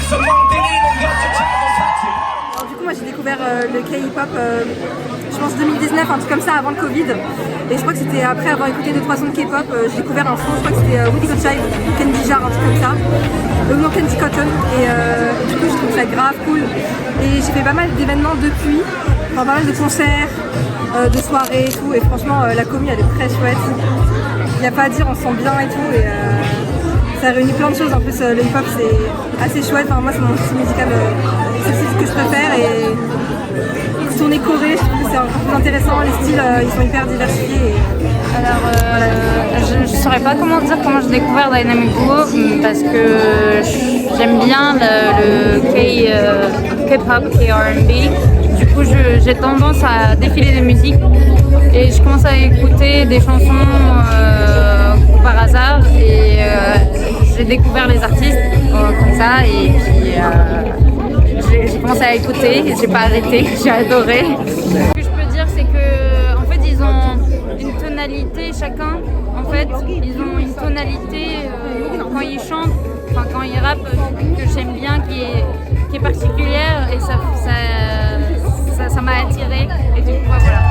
Alors, du coup, moi j'ai découvert le K-hip-hop, je pense 2019, un truc comme ça, avant le Covid. Et je crois que c'était après avoir écouté 2-3 sons de K-pop, j'ai découvert un son, je crois que c'était Woody Godchild, Candy Jar, un truc comme ça. Non, Candy Cotton. Et du coup, je trouve ça grave cool. Et j'ai fait pas mal d'événements depuis, enfin, pas mal de concerts, de soirées et tout. Et franchement, la commu elle est très chouette. Il n'y a pas à dire, on se sent bien et tout. Et ça réunit plein de choses. En plus, le hip-hop c'est assez chouette. Enfin, moi, c'est mon style musical, c'est ce que je préfère. Et tourner choré, je trouve que c'est encore plus intéressant. Les styles, ils sont hyper diversifiés. Alors, je ne saurais pas comment dire comment j'ai découvert Dynamic Duo parce que j'aime bien le K-pop, K-R&B. Du coup, j'ai tendance à défiler des musiques et je commence à écouter des chansons par hasard et j'ai découvert les artistes comme ça et puis j'ai commencé à écouter, j'ai pas arrêté, j'ai adoré. Ce que je peux dire, c'est que en fait ils ont une tonalité chacun. En fait, ils ont une tonalité quand ils chantent, enfin quand ils rappent, que j'aime bien, qui est particulière et ça m'a attirée. Et du coup, voilà.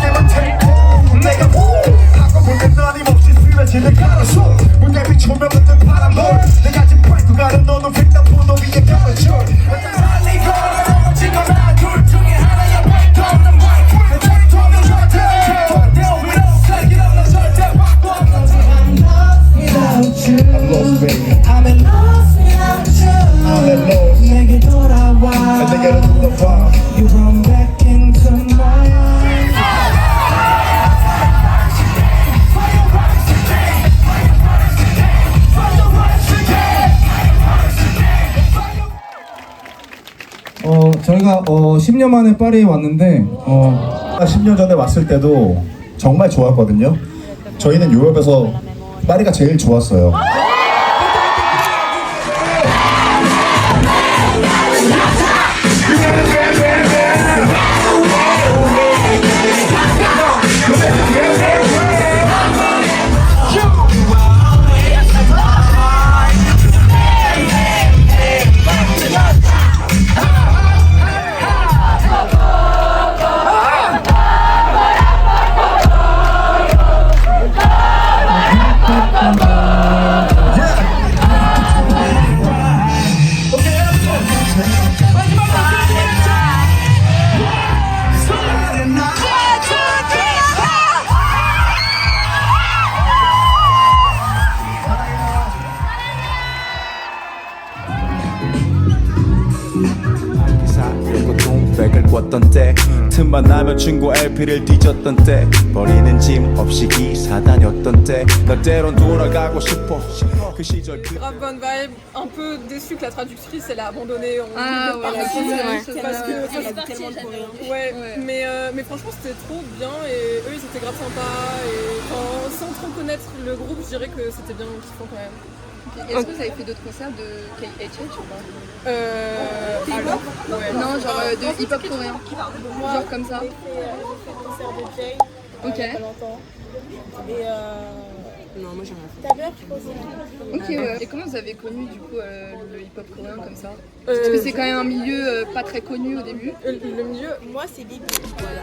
저희가 10년 만에 파리에 왔는데 10년 전에 왔을 때도 정말 좋았거든요. 저희는 유럽에서 파리가 제일 좋았어요. 꿨던 때 틈만 나면 중고 LP를 뒤졌던 때 버리는 짐 없이 기사 다녔던 때 나 때론 돌아가고 싶어 그 시절 grave bonne vibe, un peu déçu que la traductrice elle a abandonné en parce que elle a tellement de coréen. Ouais, mais franchement c'était trop bien et eux ils étaient grave sympas et sans trop connaître le groupe je dirais que c'était bien kiffant quand même. Est-ce que vous avez fait d'autres concerts de KHH ou pas Alors ouais. Non, genre de hip-hop coréen. Genre comme ça. J'ai fait le concert de Jay ok. il y a pas longtemps. Et non, moi j'ai rien fait. ta mère je pense. Ok, ouais. Et comment vous avez connu du coup le hip-hop coréen comme ça? Parce que c'est quand même un milieu pas très connu au début. Le milieu, moi c'est Bibi. Voilà.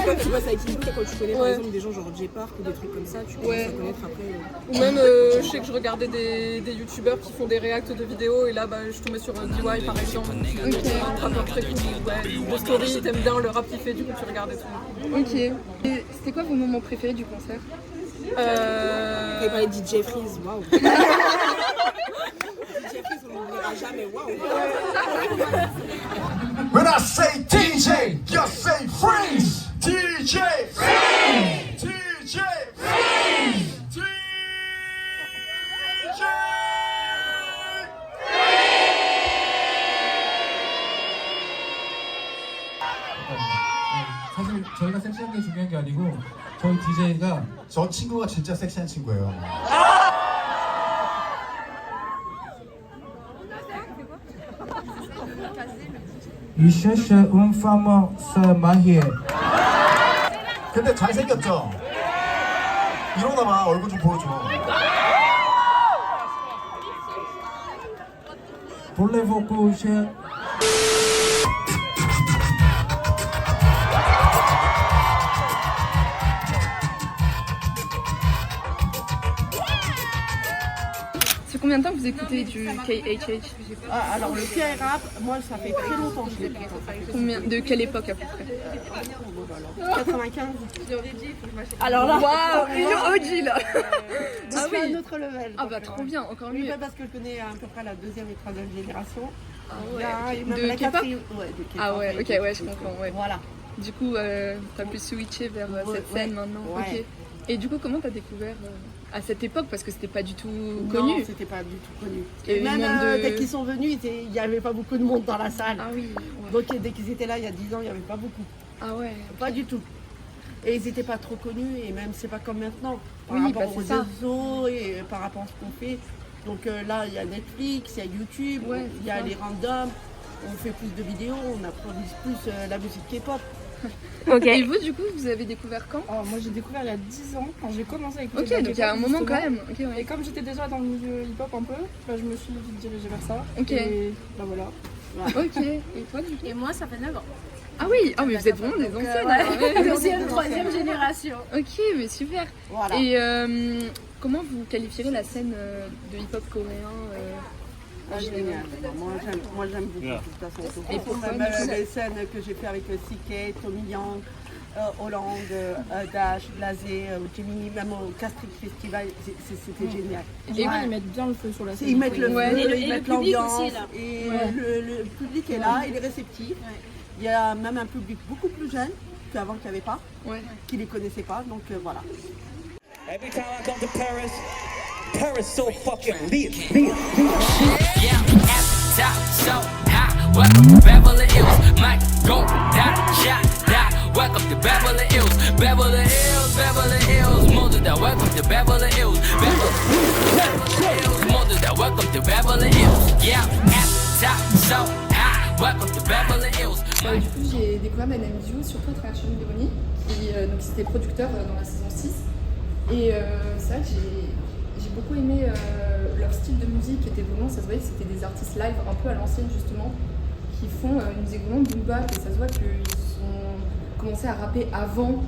quand tu bosses avec Bibi, quand tu connais par exemple des gens genre J-Park ou des trucs comme ça, tu commences à connaître après. Ou même je sais que je regardais des youtubeurs qui font des reacts de vidéos et là je tombais sur DY par exemple. Un rappeur très cool. Ouais. Le story, t'aimes bien le rap qu'il fait, du coup tu regardes et tout. Ok. Et c'était quoi vos moments préférés du concert? Quand il parlait de DJ Freeze, waouh. DJ Freeze, on n'oubliera jamais, waouh. When I say DJ, you say freeze. DJ freeze. DJ freeze. DJ 사실 저희가 섹시한 게 중요한 게 아니고 저희 DJ가 저 친구가 진짜 섹시한 친구예요. Il cherche une femme se marier. 근데 잘생겼죠? 이러나 봐. 얼굴 좀 보여줘. Voulez-vous coucher? Ça fait combien de temps que vous écoutez du KHH? Alors le K-rap, moi ça fait très longtemps que je l'écoute. Combien? De quelle époque à peu près? 95. Alors là, waouh, une OG là. Ah oui, un autre level. Ah bah trop bien, encore Oui, mieux. parce que je connais à peu près la deuxième et troisième génération. Ah ouais. Là, et même De la K-pop? quatrième. Ouais, de K-pop. Ah ouais, ok, ouais, je comprends. Ouais. Voilà. Du coup, t'as pu switcher vers cette scène maintenant. Ouais. Ok. Et du coup, comment t'as découvert à cette époque, parce que c'était pas du tout Non, connu? c'était pas du tout connu. Il y avait Et même moins de- dès qu'ils sont venus, il n'y avait pas beaucoup de monde dans la salle. Ah oui. Ouais. Donc dès qu'ils étaient là il y a 10 ans, il n'y avait pas beaucoup. Ah ouais. Pas du tout. Et ils n'étaient pas trop connus, et même c'est pas comme maintenant. Par Oui, rapport bah, c'est aux ça. réseaux et par rapport à ce qu'on fait. Donc là, il y a Netflix, il y a YouTube, Ouais, il y a c'est ça. les randoms, on fait plus de vidéos, on approfondit plus la musique K-pop. Et vous, du coup, vous avez découvert quand? Alors, moi j'ai découvert il y a 10 ans quand j'ai commencé à écouter Ok, de la donc il y a un K-pop, moment quand justement. même. Ok, ouais. Et comme j'étais déjà dans le milieu hip-hop un peu, bah, je me suis vite dirigée vers ça. Ok. Et bah voilà. Ok. Et toi, du coup? Et moi, ça fait 9 ans. Ah oui, oh, mais vous êtes vraiment des anciennes. Deuxième, troisième génération. Ok, mais super. Voilà. Et comment vous qualifierez la scène de hip-hop coréen en général? Génial. Moi j'aime beaucoup de toute façon. Et pourquoi, Même du coup, les scènes que j'ai fait avec CK, Tommy Young, Hollande, Dash, Blasé, Gemini, même au Castric Festival, c'était génial. Et ouais, ils mettent bien le feu sur la scène. Ils mettent le feu, Ouais. ils mettent l'ambiance, aussi, là. et le public est là, il est réceptif. Il y a même un public beaucoup plus jeune qu'avant qu'il n'y avait pas, Ouais. qui ne les connaissait pas, donc voilà. Every time I come to Paris, Paris so fucking lit. Yeah, at the top, so high. Welcome to Beverly Hills. Might go die, shot, die. Welcome to Beverly Hills. Beverly Hills, Beverly Hills. More than that, welcome to Beverly Hills. Beverly Hills, more than that, welcome to Beverly Hills. Yeah, at the top, so high. Welcome to Beverly Hills. Du coup, j'ai découvert Dynamic Duo surtout à travers Sean Leoni, qui donc c'était producteur dans la saison 6. Et c'est vrai que j'ai beaucoup aimé leur style de musique, qui était vraiment, ça se voyait que c'était des artistes live un peu à l'ancienne justement, qui font une musique vraiment boom bap, et ça se voit qu'ils ont commencé à rapper avant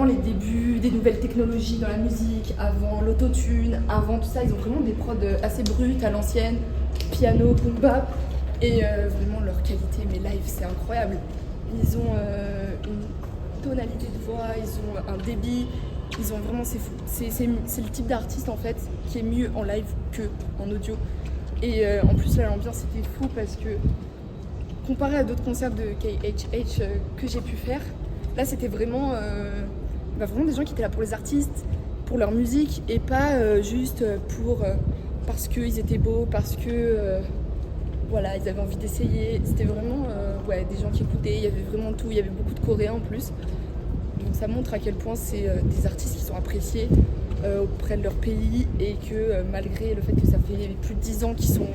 les débuts des nouvelles technologies dans la musique, avant l'autotune, avant tout ça. Ils ont vraiment des prods assez brutes à l'ancienne, piano, boom bap, et vraiment leur qualité, mais live c'est incroyable. Ils ont une tonalité de voix, ils ont un débit, ils ont vraiment, c'est fou. C'est le type d'artiste en fait qui est mieux en live que en audio. Et en plus là, l'ambiance était fou parce que comparé à d'autres concerts de KHH que j'ai pu faire, là c'était vraiment, vraiment des gens qui étaient là pour les artistes, pour leur musique, et pas juste parce qu'ils étaient beaux, parce que voilà, ils avaient envie d'essayer. C'était vraiment des gens qui écoutaient, il y avait vraiment tout, il y avait beaucoup de Coréens en plus. Donc ça montre à quel point c'est des artistes qui sont appréciés auprès de leur pays, et que malgré le fait que ça fait plus de 10 ans qu'ils sont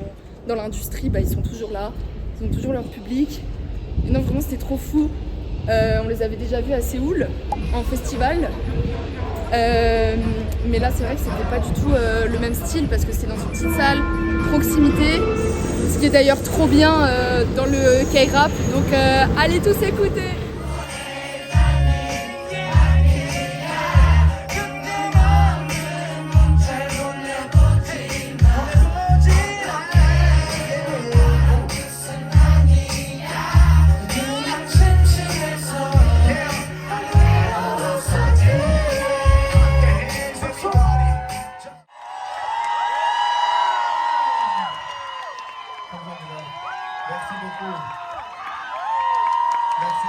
dans l'industrie, ils sont toujours là, ils ont toujours leur public. Et non, vraiment c'était trop fou. On les avait déjà vus à Séoul en festival. Mais là c'est vrai que c'était pas du tout le même style, parce que c'était dans une petite salle, proximité, ce qui est d'ailleurs trop bien dans le K-rap, donc allez tous écouter. Merci beaucoup. Merci.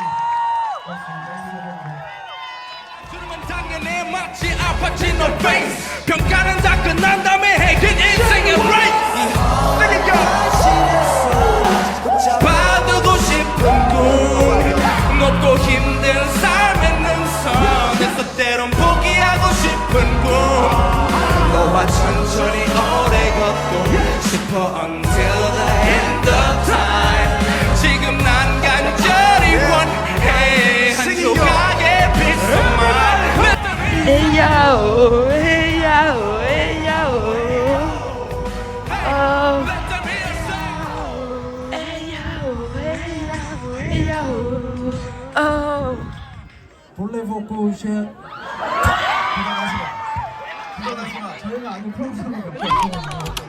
주름은 당연히 마치 아파진 no face. 평가는 다 끝난 다음에 해긴 인생의 race. 받고 싶은 꿈, 높고 힘든 삶의 능선에서 때론 포기하고 싶은 꿈. 너와 천천히 오래 걷고 싶어 until the end of time. 지금 난 간절히 원해 한 조각의 빛만. 에이야오 에이야오 에이야오 Voulez-vous coucher? 대단하시다. 저희가 아는 프랑스어가 없죠.